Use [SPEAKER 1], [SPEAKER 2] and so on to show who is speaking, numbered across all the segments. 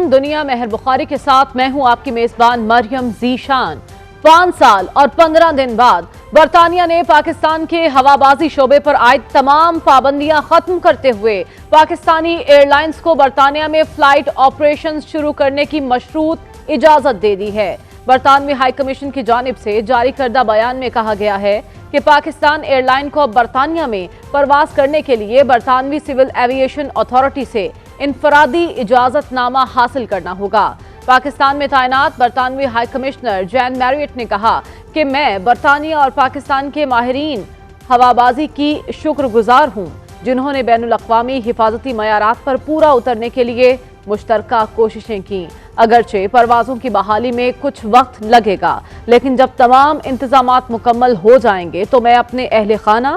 [SPEAKER 1] علیکم. دنیا مہر بخاری کے ساتھ میں ہوں آپ کی میزبان مریم ذیشان. 5 سال اور 15 دن بعد برطانیہ نے پاکستان کے ہوابازی شعبے پر عائد تمام پابندیاں ختم کرتے ہوئے پاکستانی ایئر لائنز کو برطانیہ میں فلائٹ آپریشنز شروع کرنے کی مشروط اجازت دے دی ہے. برطانوی ہائی کمیشن کی جانب سے جاری کردہ بیان میں کہا گیا ہے کہ پاکستان ایئر لائن کو برطانیہ میں پرواز کرنے کے لیے برطانوی سول ایوییشن اتھارٹی سے انفرادی اجازت نامہ حاصل کرنا ہوگا. پاکستان میں تعینات برطانوی ہائی کمشنر جین میریٹ نے کہا کہ میں برطانیہ اور پاکستان کے ماہرین ہوابازی کی شکر گزار ہوں جنہوں نے بین الاقوامی حفاظتی معیارات پر پورا اترنے کے لیے مشترکہ کوششیں کی. اگرچہ پروازوں کی بحالی میں کچھ وقت لگے گا لیکن جب تمام انتظامات مکمل ہو جائیں گے تو میں اپنے اہل خانہ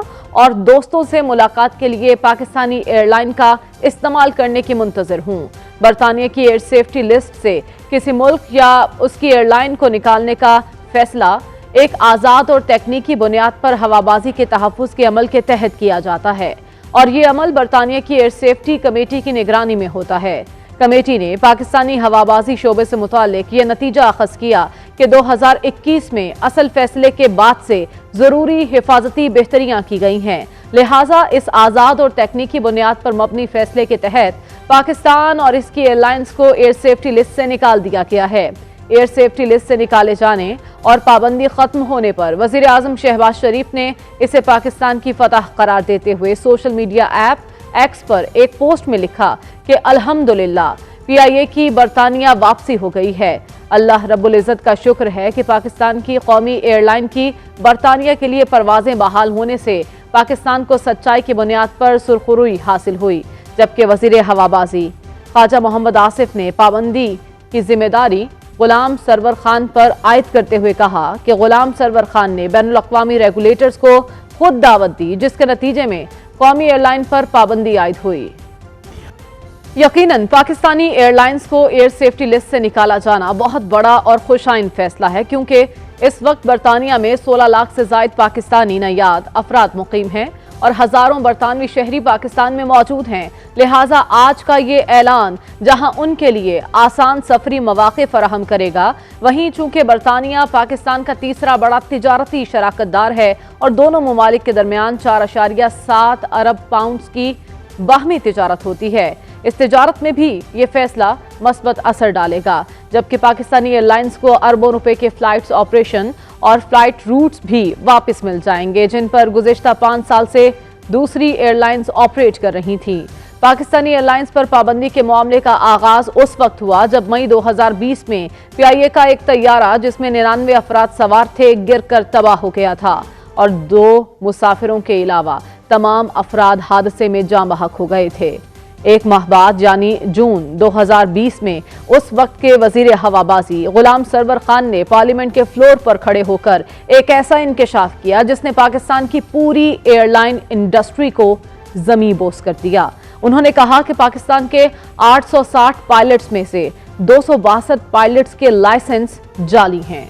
[SPEAKER 1] اور دوستوں سے ملاقات کے لیے پاکستانی ایئر لائن کا استعمال کرنے کی منتظر ہوں. برطانیہ کی ایئر سیفٹی لسٹ سے کسی ملک یا اس کی ایئر لائن کو نکالنے کا فیصلہ ایک آزاد اور تکنیکی بنیاد پر ہوابازی کے تحفظ کے عمل کے تحت کیا جاتا ہے اور یہ عمل برطانیہ کی ایئر سیفٹی کمیٹی کی نگرانی میں ہوتا ہے. کمیٹی نے پاکستانی ہوابازی شعبے سے متعلق یہ نتیجہ اخذ کیا کہ 2021 میں اصل فیصلے کے بعد سے ضروری حفاظتی بہتریاں کی گئی ہیں. لہٰذا اس آزاد اور تکنیکی بنیاد پر مبنی فیصلے کے تحت پاکستان اور اس کی ایئر لائنز کو ایئر سیفٹی لسٹ سے نکال دیا گیا ہے. ایئر سیفٹی لسٹ سے نکالے جانے اور پابندی ختم ہونے پر وزیر اعظم شہباز شریف نے اسے پاکستان کی فتح قرار دیتے ہوئے سوشل میڈیا ایپ ایکس پر ایک پوسٹ میں لکھا کہ الحمدللہ PIA کی برطانیہ واپسی ہو گئی ہے. اللہ رب العزت کا شکر ہے کہ پاکستان کی قومی ایئر لائن کی برطانیہ کے لیے پروازیں بحال ہونے سے پاکستان کو سچائی کی بنیاد پر سرخروئی حاصل ہوئی. جبکہ وزیر ہوابازی خواجہ محمد آصف نے پابندی کی ذمہ داری غلام سرور خان پر عائد کرتے ہوئے کہا کہ غلام سرور خان نے بین الاقوامی ریگولیٹرز کو خود دعوت دی جس کے نتیجے میں قومی ایئر لائن پر پابندی عائد ہوئی. یقیناً پاکستانی ایئر لائنز کو ایئر سیفٹی لسٹ سے نکالا جانا بہت بڑا اور خوشائن فیصلہ ہے کیونکہ اس وقت برطانیہ میں 16 لاکھ سے زائد پاکستانی نیاد افراد مقیم ہیں اور ہزاروں برطانوی شہری پاکستان میں موجود ہیں. لہٰذا آج کا یہ اعلان جہاں ان کے لیے آسان سفری مواقع فراہم کرے گا وہیں چونکہ برطانیہ پاکستان کا تیسرا بڑا تجارتی شراکت دار ہے اور دونوں ممالک کے درمیان 4.7 ارب پاؤنڈز کی باہمی تجارت ہوتی ہے. اس تجارت میں بھی یہ فیصلہ مثبت اثر ڈالے گا جبکہ پاکستانی ایئر لائنز کو اربوں روپے کے فلائٹس آپریشن اور فلائٹ روٹس بھی واپس مل جائیں گے جن پر گزشتہ 5 سال سے دوسری ایئر لائنز آپریٹ کر رہی تھیں. پاکستانی ایئر لائنز پر پابندی کے معاملے کا آغاز اس وقت ہوا جب مئی 2020 میں PIA کا ایک طیارہ جس میں 99 افراد سوار تھے گر کر تباہ ہو گیا تھا اور 2 مسافروں کے علاوہ تمام افراد حادثے میں جاں بحق ہو گئے تھے. ایک ماہ بعد یعنی جون 2020 میں اس وقت کے وزیر ہوابازی غلام سرور خان نے پارلیمنٹ کے فلور پر کھڑے ہو کر ایک ایسا انکشاف کیا جس نے پاکستان کی پوری ایئر لائن انڈسٹری کو زمیں بوس کر دیا. انہوں نے کہا کہ پاکستان کے 860 پائلٹس میں سے 262 پائلٹس کے لائسنس جعلی ہیں.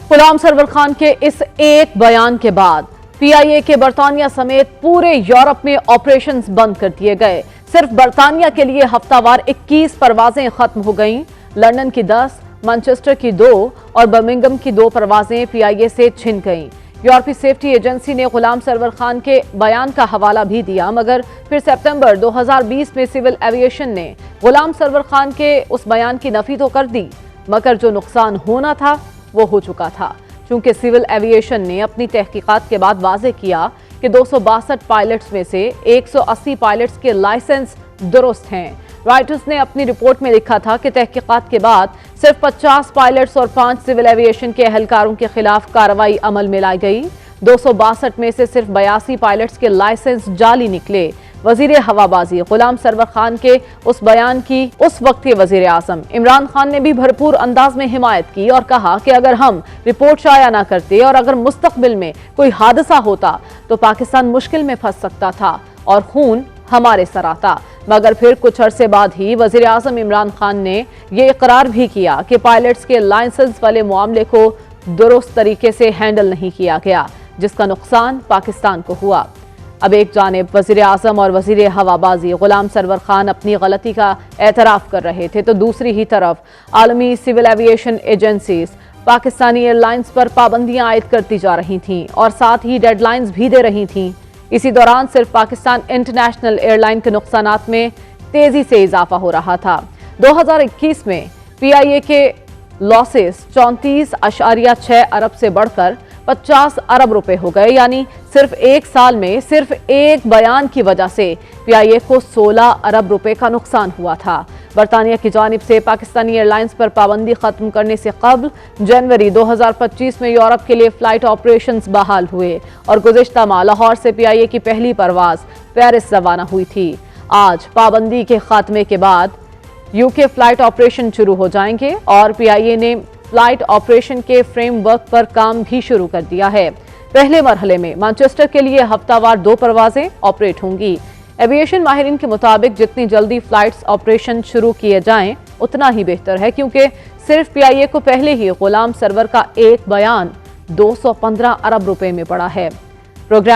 [SPEAKER 1] غلام سرور خان کے اس ایک بیان کے بعد PIA کے برطانیہ سمیت پورے یورپ میں آپریشنز بند کر دیے گئے. صرف برطانیہ کے لیے ہفتہ وار 21 پروازیں ختم ہو گئیں. لندن کی 10، مانچسٹر کی 2 اور برمنگھم کی 2 پروازیں PIA سے چھن گئیں. یورپی سیفٹی ایجنسی نے غلام سرور خان کے بیان کا حوالہ بھی دیا مگر پھر سپتمبر 2020 میں سول ایوییشن نے غلام سرور خان کے اس بیان کی نفی تو کر دی مگر جو نقصان ہونا تھا وہ ہو چکا تھا چونکہ سول ایوییشن نے اپنی تحقیقات کے بعد واضح کیا کہ 262 پائلٹس میں سے 180 پائلٹس کے لائسنس درست ہیں. رائٹرز نے اپنی رپورٹ میں لکھا تھا کہ تحقیقات کے بعد صرف 50 پائلٹس اور 5 سول ایوییشن کے اہلکاروں کے خلاف کارروائی عمل میں لائی گئی. 262 میں سے صرف 82 پائلٹس کے لائسنس جعلی نکلے. وزیر ہوابازی غلام سرور خان کے اس بیان کی اس وقت کے وزیر اعظم عمران خان نے بھی بھرپور انداز میں حمایت کی اور کہا کہ اگر ہم رپورٹ شائع نہ کرتے اور اگر مستقبل میں کوئی حادثہ ہوتا تو پاکستان مشکل میں پھنس سکتا تھا اور خون ہمارے سر آتا. مگر پھر کچھ عرصے بعد ہی وزیر اعظم عمران خان نے یہ اقرار بھی کیا کہ پائلٹس کے لائسنس والے معاملے کو درست طریقے سے ہینڈل نہیں کیا گیا جس کا نقصان پاکستان کو ہوا. اب ایک جانب وزیر اعظم اور وزیر ہوابازی غلام سرور خان اپنی غلطی کا اعتراف کر رہے تھے تو دوسری ہی طرف عالمی سول ایویشن ایجنسیز پاکستانی ایئر لائنز پر پابندیاں عائد کرتی جا رہی تھیں اور ساتھ ہی ڈیڈ لائنز بھی دے رہی تھیں۔ اسی دوران صرف پاکستان انٹرنیشنل ایئر لائن کے نقصانات میں تیزی سے اضافہ ہو رہا تھا۔ 2021 میں پی آئی اے کے لاسز 34.6 ارب سے بڑھ کر 50 ارب روپے ہو گئے، یعنی صرف ایک سال میں صرف ایک بیان کی وجہ سے پی آئی اے کو 16 ارب روپے کا نقصان ہوا تھا۔ برطانیہ کی جانب سے پاکستانی ایئر لائنز پر پابندی ختم کرنے سے قبل جنوری 2025 میں یورپ کے لیے فلائٹ آپریشنز بحال ہوئے اور گزشتہ ماہ لاہور سے پی آئی اے کی پہلی پرواز پیرس روانہ ہوئی تھی۔ آج پابندی کے خاتمے کے بعد یو کے فلائٹ آپریشن شروع ہو جائیں گے اور پی آئی اے نے فلائٹ آپریشن کے فریم ورک پر کام بھی شروع کر دیا ہے۔ پہلے مرحلے میں مانچسٹر کے لیے ہفتہ وار 2 پروازیں آپریٹ ہوں گی۔ ایویشن ماہرین کے مطابق جتنی جلدی فلائٹس آپریشن شروع کیے جائیں اتنا ہی بہتر ہے، کیونکہ صرف پی آئی اے کو پہلے ہی غلام سرور کا ایک بیان 215 ارب روپے میں پڑا ہے۔ پروگرام